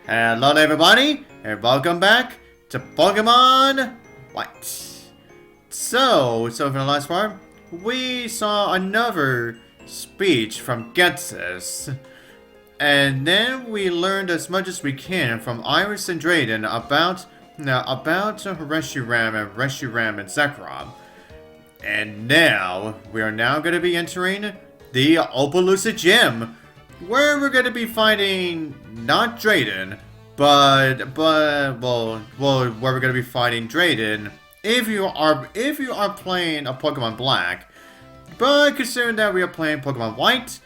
Hello everybody, and welcome back to Pokemon White. So for the last part, we saw another speech from Getsus. And then we learned as much as we can from Iris and Drayden about Reshiram and Zekrom. And now, we are now going to be entering the Opelucid Gym, where we're going to be fighting not Drayden, but where we're going to be fighting Drayden if you are playing a Pokemon Black. But considering that we are playing Pokemon White,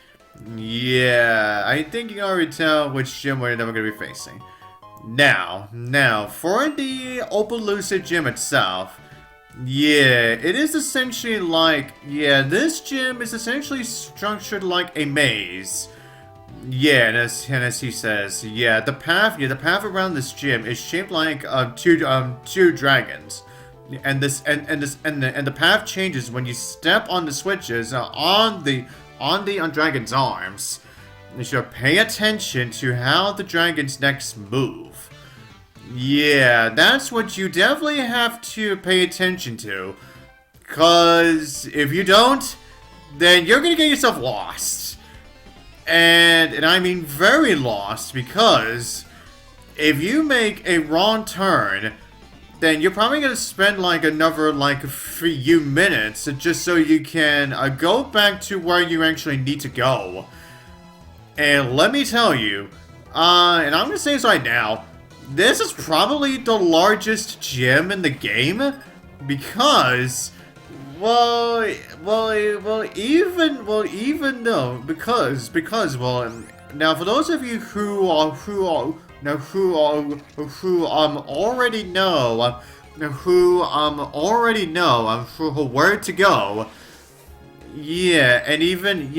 yeah, I think you can already tell which gym we're going to be facing. Now, for the Opelucid Gym itself, yeah, it is essentially like, this gym is essentially structured like a maze. Yeah, and as he says, the path around this gym is shaped like two dragons. And the path changes when you step on the switches on the dragon's arms. You should pay attention to how the dragon's next move. Yeah, that's what you definitely have to pay attention to. Cause if you don't, then you're gonna get yourself lost. And I mean very lost, because if you make a wrong turn, then you're probably going to spend another few minutes just so you can go back to where you actually need to go. And let me tell you, and I'm going to say this right now, this is probably the largest gym in the game, because, now for those of you who already know where to go. And even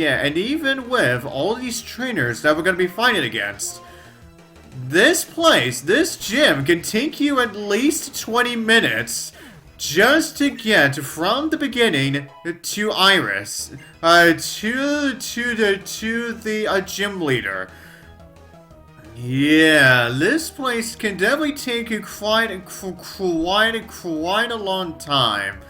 with all these trainers that we're gonna be fighting against, this gym can take you at least 20 minutes just to get from the beginning to Iris, to the gym leader. Yeah, this place can definitely take you quite a long time.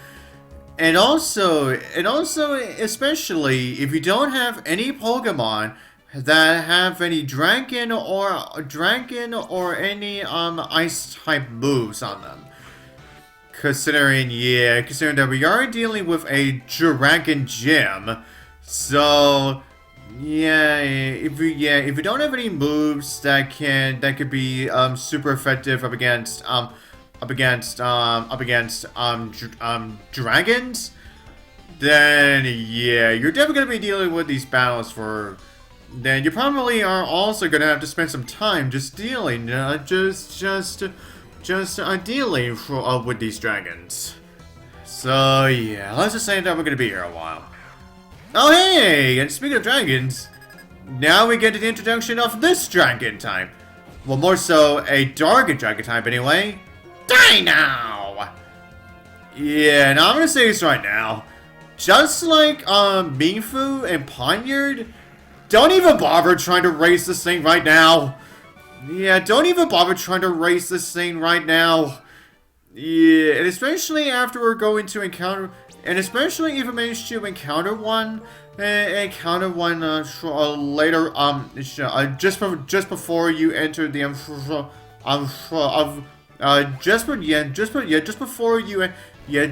And also, especially if you don't have any Pokemon that have any dragon or any ice type moves on them. Considering that we are dealing with a dragon gym, so if you don't have any moves that could be super effective up against dragons, then you're definitely gonna be dealing with these battles for. Then you probably are also gonna have to spend some time just dealing with these dragons. So let's just say that we're gonna be here a while. Oh hey! And speaking of dragons, now we get to the introduction of this dragon type. Well, more so a dark dragon type anyway. Deino! Yeah, and I'm gonna say this right now. Just like Mienfoo and Poniard, don't even bother trying to race this thing right now. Yeah, don't even bother trying to race this thing right now. Yeah, and especially after we're going to encounter. And especially if you manage to encounter one later, just before you enter the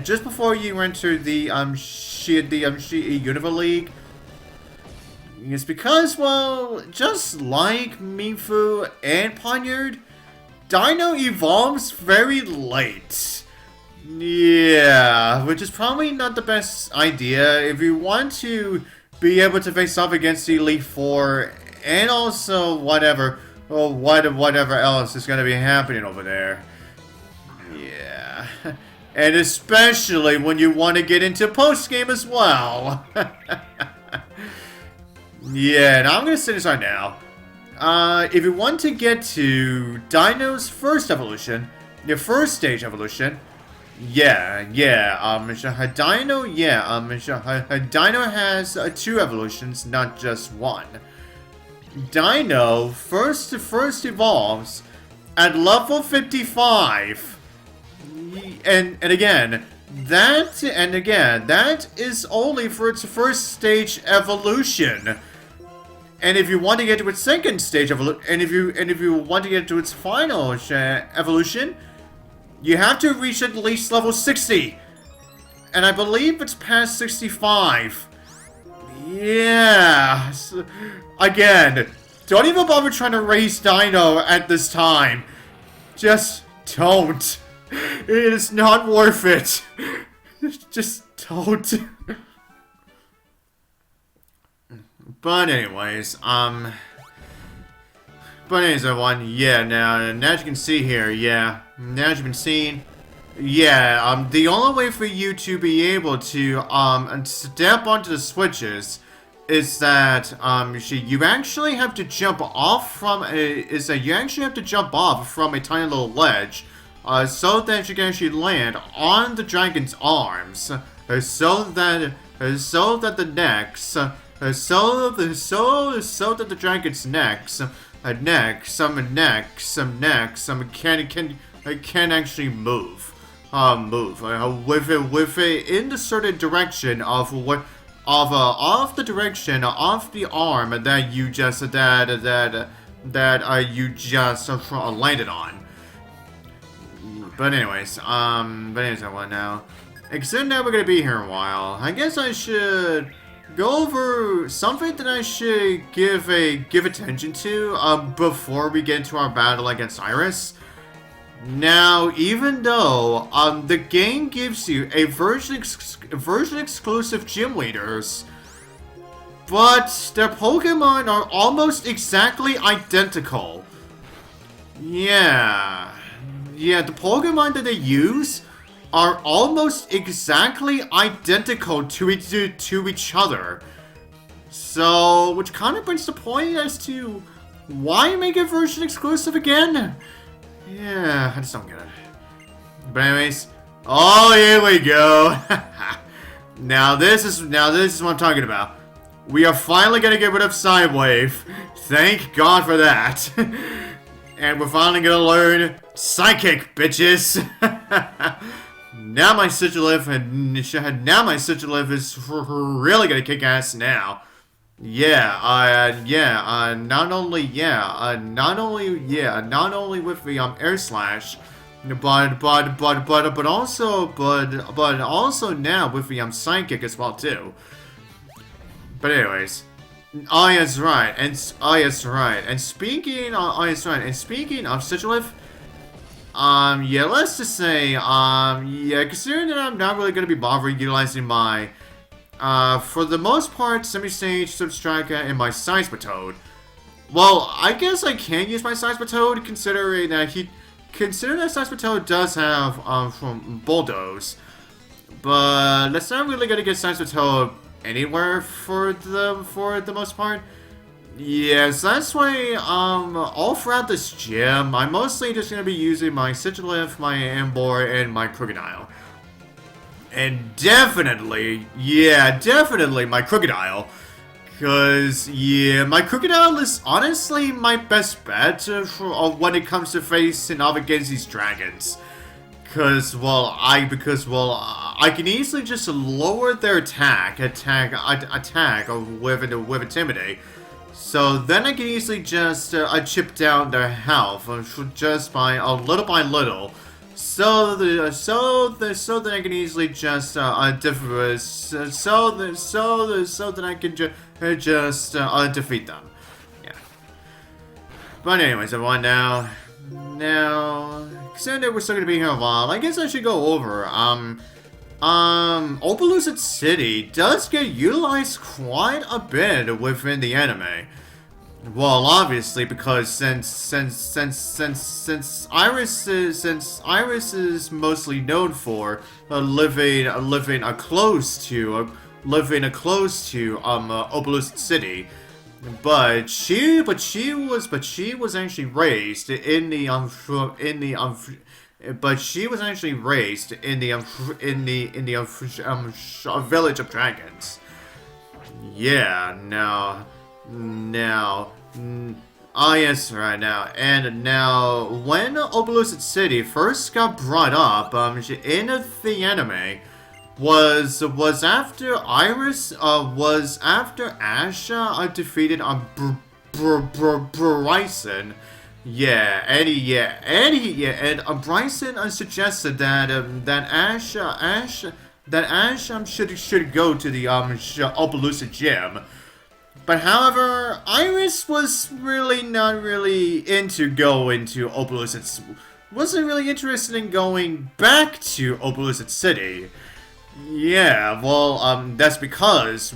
just before you enter the Unova League. It's because, just like Mienfoo and Poniard, Deino evolves very late. Yeah, which is probably not the best idea if you want to be able to face off against the Elite Four and also whatever else is going to be happening over there. Yeah, and especially when you want to get into post-game as well. Yeah, and I'm going to say this right now. If you want to get to Deino's first evolution, your first stage evolution, Deino has two evolutions, not just one. Deino first evolves at level 55. And again, that is only for its first stage evolution. And if you want to get to its second stage evolution, and if you want to get to its final evolution, you have to reach at least level 60. And I believe it's past 65. Yeah. Again, don't even bother trying to raise Deino at this time. Just don't. It is not worth it. Just don't. But anyways, everyone, yeah, now as you can see here, yeah, now as you can see, yeah, the only way for you to be able to, step onto the switches is that, you actually have to jump off from a tiny little ledge, so that you can actually land on the dragon's arms, so that the dragon's can actually move, with it in the certain direction of the direction of the arm that you just landed on. But anyways, everyone, now, considering that we're gonna be here a while, I guess I should go over something that I should give attention to before we get into our battle against Iris. Now, even though the game gives you a version exclusive gym leaders, but their Pokemon are almost exactly identical. Yeah, the Pokemon that they use are almost exactly identical to each other. So, which kind of brings the point as to why make it version exclusive again? Yeah, I just don't get it. But anyways, oh, here we go. Now this is what I'm talking about. We are finally gonna get rid of Sidewave. Thank God for that. And we're finally gonna learn Psychic, bitches. Now my Sigilif is really gonna kick ass now. Not only with the air slash, but also now with the psychic as well too. But anyways, and speaking of Sigilif, let's just say, considering that I'm not really gonna be bothering utilizing my for the most part, Semi-Stage, Substrika, and my Seismitoad. Well, I guess I can use my Seismitoad, considering that Seismitoad does have, from Bulldoze. But that's not really gonna get Seismitoad anywhere for the most part. Yes, that's why, all throughout this gym, I'm mostly just gonna be using my Sigilif, my Ambor, and my Crocodile. And definitely my Crocodile. Because, my Crocodile is honestly my best bet when it comes to facing off against these dragons. Because, I can easily just lower their attack with Intimidate. So then I can easily just chip down their health just by little. So that I can easily just defeat them. Yeah. But anyways, everyone, now considering that we're still gonna be here a while, I guess I should go over Opelucid City does get utilized quite a bit within the anime. Well, obviously, because since Iris is mostly known for living close to Opelucid City, but she was actually raised in the village of dragons. Yeah, now, Ah, yes, right now. And now, when Opelucid City first got brought up, in the anime, was after Iris, was after Ash, defeated Bryson. And Bryson suggested that Ash should go to the Opelucid Gym. But however, Iris was really not really into going to Opelucid. Wasn't really interested in going back to Opelucid City. Yeah, well, that's because,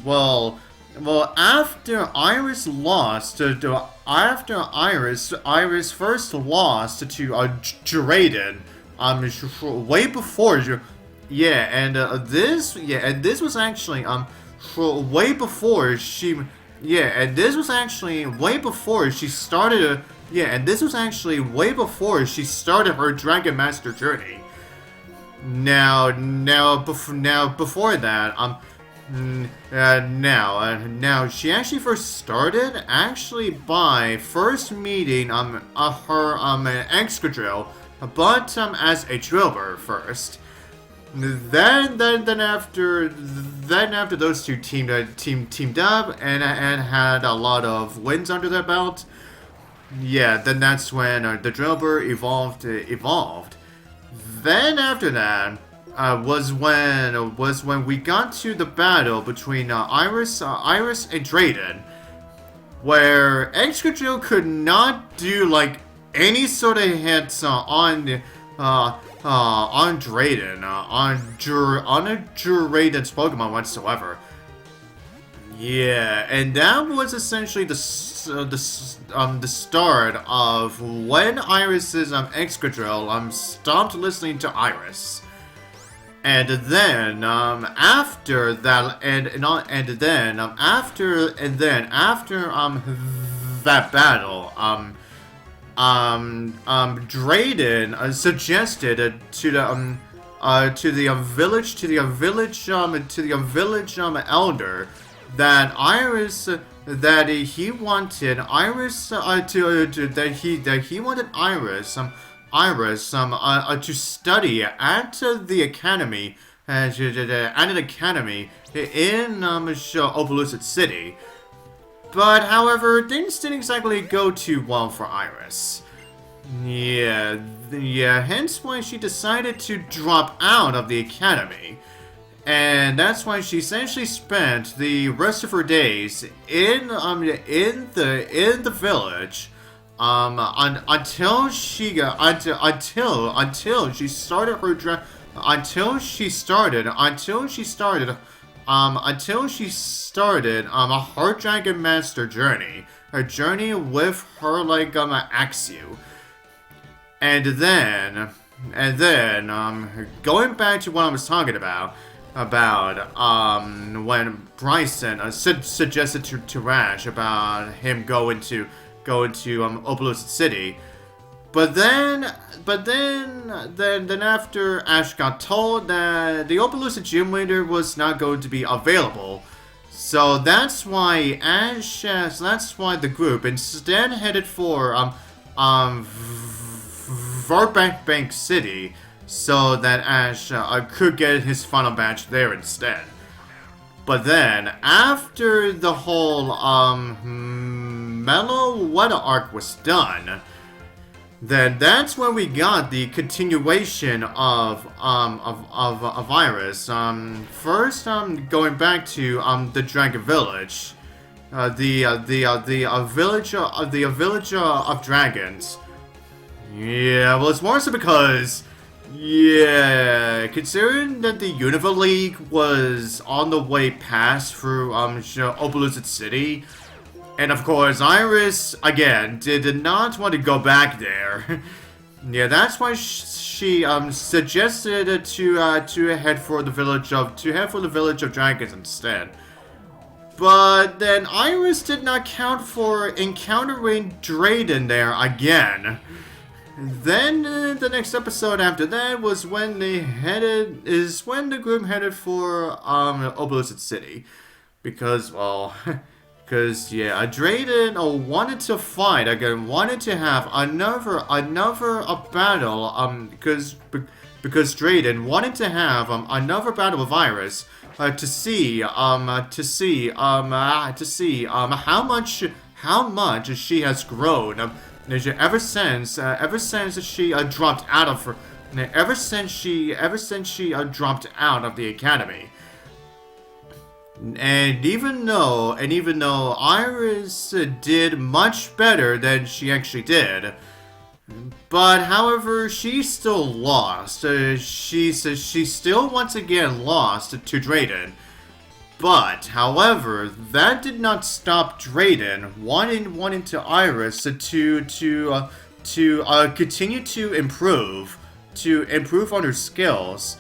after Iris lost after Iris first lost to Drayden, way before, this was actually, way before she, and this was actually way before she started, and this was actually way before she started her Dragon Master journey. Now, before that, now she actually first started by first meeting her Excadrill, but as a Drillbur first. Then after those two teamed up and had a lot of wins under their belt. Yeah, then that's when the Drillbur evolved. Then after that was when we got to the battle between Iris and Drayden, where Excadrill could not do like any sort of hits on Drayden, on Drayden's Pokemon whatsoever. Yeah, and that was essentially the start of when Iris's Excadrill stopped listening to Iris, and then after that, after that battle, Drayden suggested to the village elder that Iris that he wanted Iris to study at the academy in Opelucid City. But however, things didn't exactly go too well for Iris. Hence why she decided to drop out of the academy. And that's why she essentially spent the rest of her days in the village, until she started her Dragon Master journey, her journey with her Axew. And then going back to what I was talking about when Bryson suggested to Ash about him going to Opelucid City, but then after Ash got told that the Opelucid Gym leader was not going to be available, so that's why the group instead headed for Varbank City, so that Ash could get his final match there instead. But then, after the whole Mellow Weather arc was done, then that's when we got the continuation of Iris. First, going back to the Dragon Village, the village of dragons. Yeah, well, it's more so because, considering that the Unova League was on the way past through Opelucid City, and of course Iris again did not want to go back there. Yeah, that's why she suggested to head for the village of dragons instead. But then Iris did not count for encountering Drayden there again. Then the next episode after that was when the group headed for Opelucid City, because Because, yeah, Drayden wanted to fight again, wanted to have another battle, because Drayden wanted to have, another battle with Iris, to see how much she has grown, ever since she dropped out of her, ever since she dropped out of the academy. And even though Iris did much better than she actually did, but however, she still lost. She still once again lost to Drayden. But however, that did not stop Drayden wanting to Iris to continue to improve on her skills.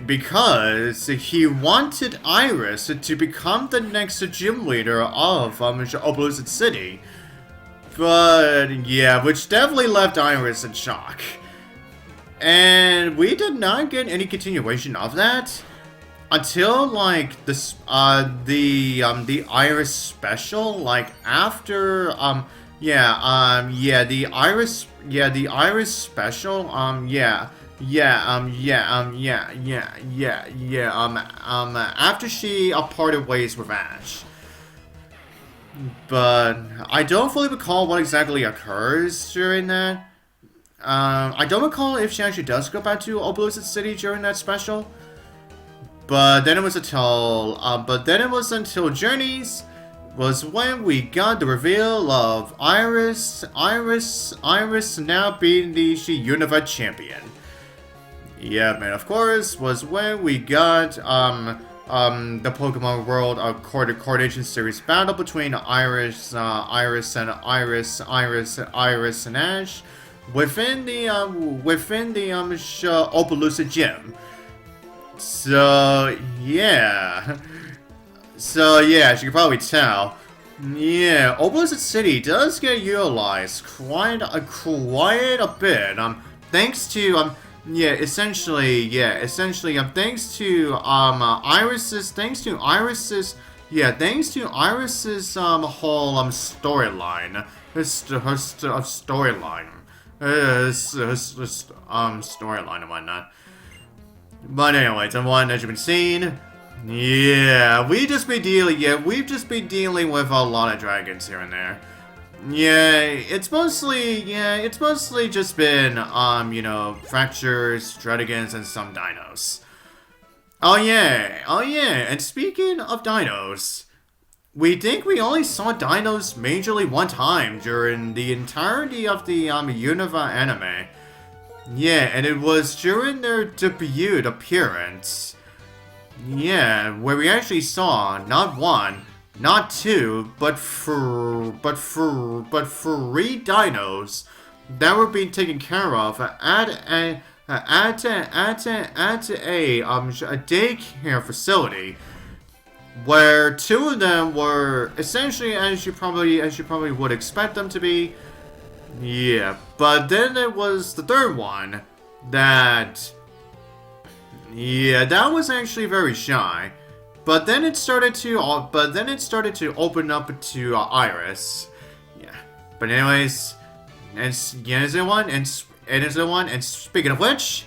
Because he wanted Iris to become the next gym leader of Opelucid City. But yeah, which definitely left Iris in shock. And we did not get any continuation of that until like this the Iris special, like after the Iris special, after she parted ways with Ash. But I don't fully recall what exactly occurs during that. I don't recall if she actually does go back to Opelucid City during that special. But then it was until Journeys was when we got the reveal of Iris now being the Unova champion. Yeah, man, of course, was when we got, the Pokemon World Coordination Series battle between Iris and Ash within the Opelucid Gym. So yeah, as you can probably tell, yeah, Opelucid City does get utilized quite a bit, thanks to, essentially, thanks to Iris's whole storyline, storyline and whatnot. But anyways, and one as you've been seeing, we've just been dealing with a lot of dragons here and there. Yeah, it's mostly just been, fractures, Dragons, and some dinos. Oh yeah, and speaking of dinos, we think we only saw dinos majorly one time during the entirety of the, Unova anime. Yeah, and it was during their debut appearance. Yeah, where we actually saw not one, not two, but three dinos that were being taken care of at a daycare facility, where two of them were essentially as you probably would expect them to be. Yeah, but then it was the third one that was actually very shy. But then it started to open up to Iris. Yeah. But anyways, and speaking of which,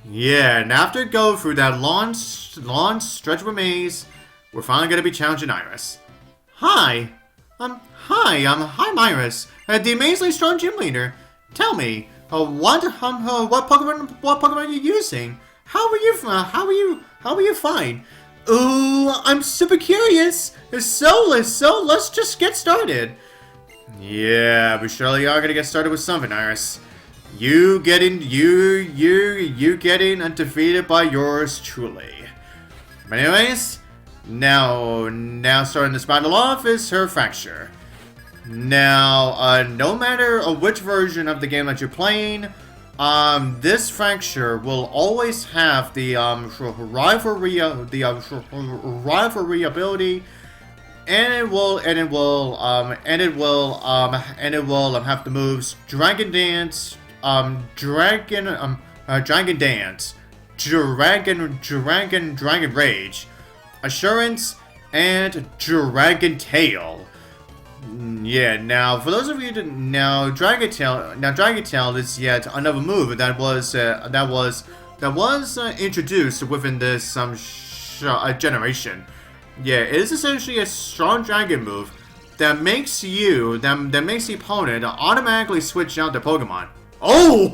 and after go through that long stretch of a maze, we're finally gonna be challenging Iris. Hi, I'm Iris, the amazingly strong gym leader. Tell me, what Pokemon are you using? How are you fine? Ooh, I'm super curious. So let's just get started. Yeah, we surely are gonna get started with something, Iris. You getting undefeated by yours truly. But anyways, now starting this battle off is her fracture. Now, no matter which version of the game that you're playing, this fracture will always have the rivalry ability, and it will have the moves Dragon Dance, Dragon Rage, Assurance, and Dragon Tail. Yeah, now for those of you that Dragon Tail is yet another move that was introduced within this generation. Yeah, it is essentially a strong dragon move that makes that makes the opponent automatically switch out their Pokemon. Oh,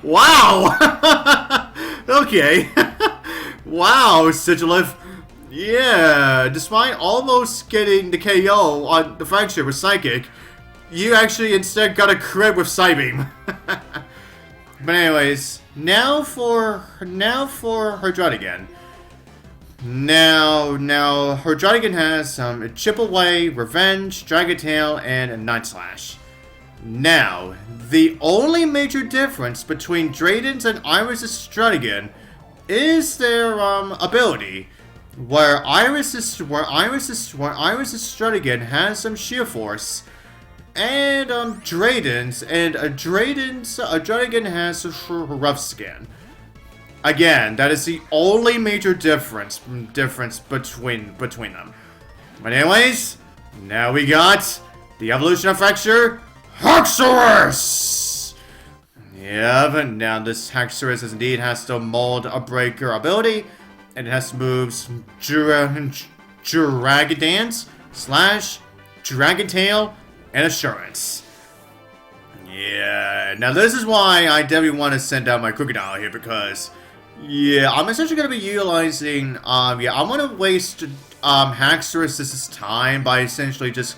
wow! Okay. Wow, Sigilif. Yeah, despite almost getting the KO on the flagship with Psychic, you actually instead got a crit with Psybeam. But anyways, now for her Druddigon. Now her Druddigon has Chip Away, Revenge, Dragon Tail, and Night Slash. Now, the only major difference between Drayden's and Iris' Druddigon is their ability. Where Iris' Druddigon has some sheer force, and Drayden's Druddigon has rough skin. Again, that is the only major difference between them. But anyways, now we got the evolution of Fracture, Haxorus! Yep, and now this Haxorus indeed has the Mold a Breaker ability. And it has moves Dragon Dance, Slash, Dragon Tail, and Assurance. Yeah, now this is why I definitely want to send out my Crocodile here because, yeah, I'm essentially going to be utilizing, I'm going to waste Haxorus' time by essentially just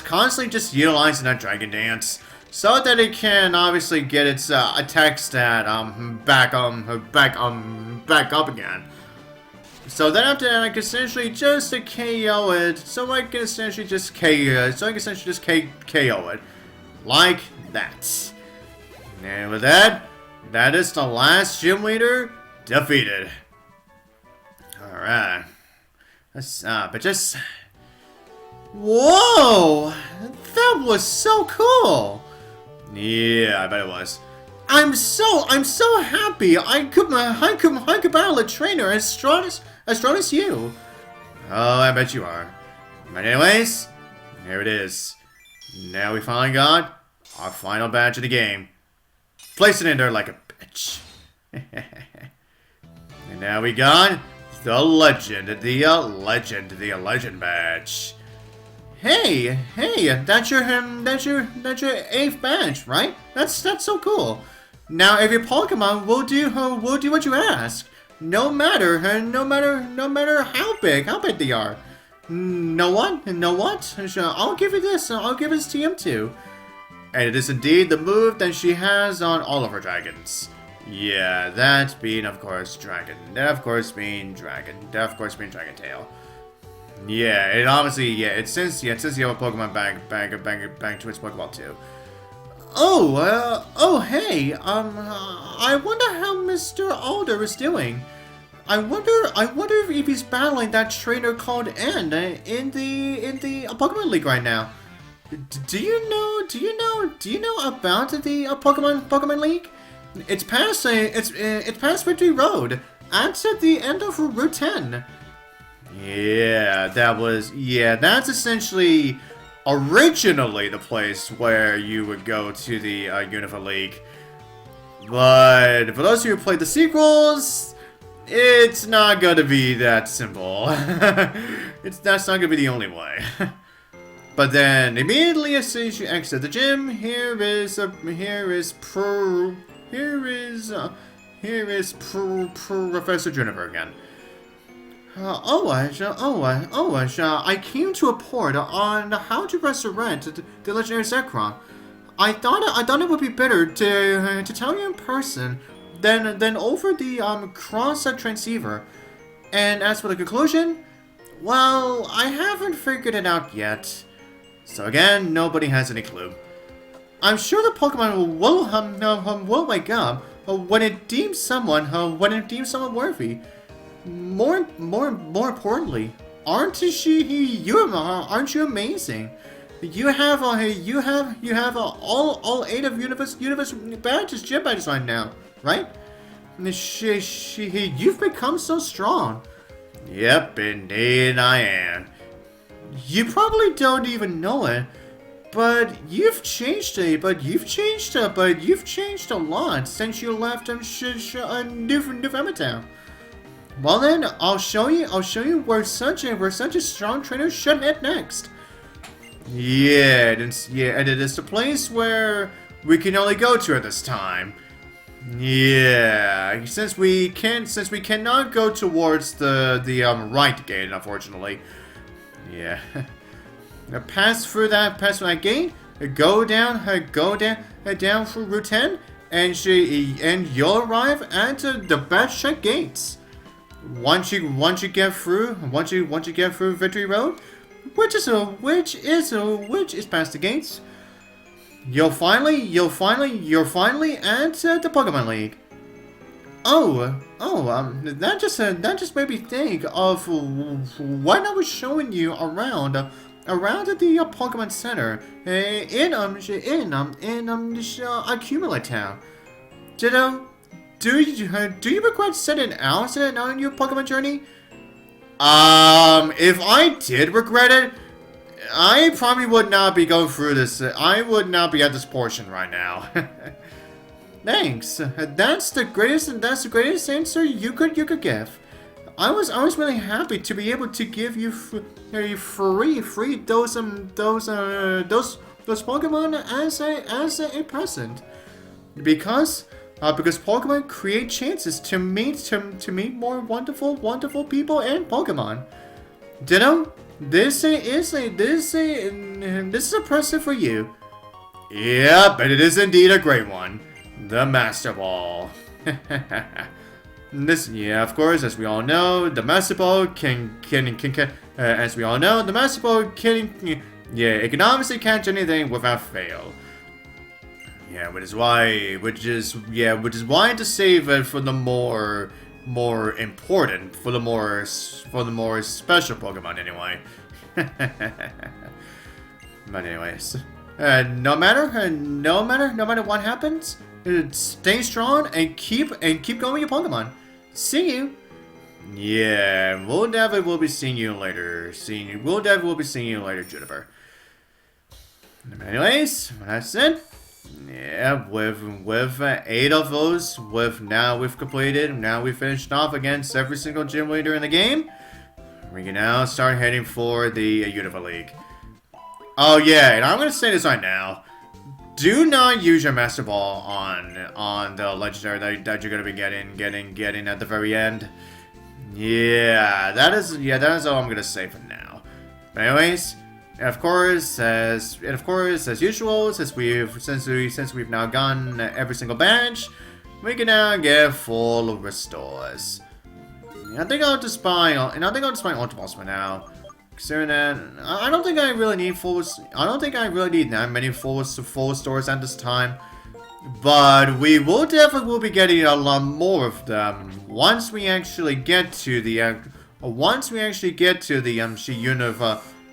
constantly utilizing that Dragon Dance so that it can obviously get its attack stat back up again. So then after that, I can essentially just KO it. So I can essentially just KO it, like that. And with that, that is the last gym leader defeated. All right. But just whoa, that was so cool. Yeah, I bet it was. I'm so happy. I could battle a trainer as strong as you. Oh, I bet you are. But anyways, here it is. Now we finally got our final badge of the game. Place it in there like a bitch. And now we got the legend badge. Hey, that's your 8th badge, right? That's so cool. Now, if your Pokemon will do what you ask, no matter how big they are. Know what? I'll give you this. I'll give this to him too. And it is indeed the move that she has on all of her dragons. Yeah, that being of course Dragon. That of course being Dragon. That of course being Dragon Tail. Yeah, it obviously since you have a Pokemon bang to its Pokeball too. Hey, I wonder how Mr. Alder is doing. I wonder if he's battling that trainer called N in the Pokemon League right now. Do you know about the Pokemon League? It's past Victory Road. That's at the end of Route 10. Yeah, that's essentially originally the place where you would go to the Unova League. But for those of you who played the sequels, it's not going to be that simple. That's not going to be the only way. But then immediately as soon as you exit the gym, here is Professor Juniper again. I came to a port on how to resurrect the legendary Zekrom. I thought it would be better to tell you in person than over the cross transceiver. And as for the conclusion, well, I haven't figured it out yet. So again, nobody has any clue. I'm sure the Pokemon will wake up when it deems someone worthy. More importantly, aren't you amazing? You have all 8 of Universe badges, gym badges right now, right? You've become so strong. Yep, indeed I am. You probably don't even know it, but you've changed a lot since you left November Town. Well then, I'll show you where such a strong trainer should head next. Yeah, and it is the place where we can only go to at this time. Yeah, since we cannot go towards the right gate, unfortunately. Yeah. Now pass through that gate. Go down through Route 10, and you'll arrive at the best check gates. Once you get through Victory Road, which is past the gates, you're finally at the Pokemon League. That just made me think of what I was showing you around the Pokemon Center in Accumulate Town. Do you regret setting out on your Pokemon journey? If I did regret it, I probably would not be going through this. I would not be at this portion right now. Thanks. That's the greatest answer you could give. I was really happy to be able to give you free those Pokemon as a present, because Pokemon create chances to meet more wonderful people and Pokemon. Deino, this is a present for you. Yep, and it is indeed a great one. The Master Ball. Of course, as we all know, the Master Ball can it can obviously catch anything without fail. Yeah, which is why to save it for the more important, for the more special Pokemon anyway. But anyways, no matter what happens, stay strong and keep going with your Pokemon. See you. Yeah, we'll definitely be seeing you later. Juniper. Anyways, that's it. Yeah, with 8 of those, we've completed. Now we've finished off against every single gym leader in the game. We can now start heading for the Unova League. Oh yeah, and I'm gonna say this right now. Do not use your Master Ball on the legendary that you're gonna be getting at the very end. Yeah, that is all I'm gonna say for now. But anyways, of course, as usual, since we've now gotten every single badge, we can now get full restores. I think I'll just buy Ultimalls for now. Considering that, I don't think I really need that many full restores at this time. But we will definitely be getting a lot more of them once we actually get to the Unova.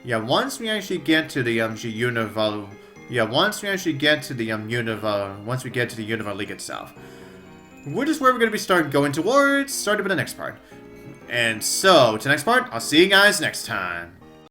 Yeah, once we actually get to the Unova. Yeah, once we get to the Unova League itself, which is where we're gonna be starting with the next part. And so, to the next part, I'll see you guys next time.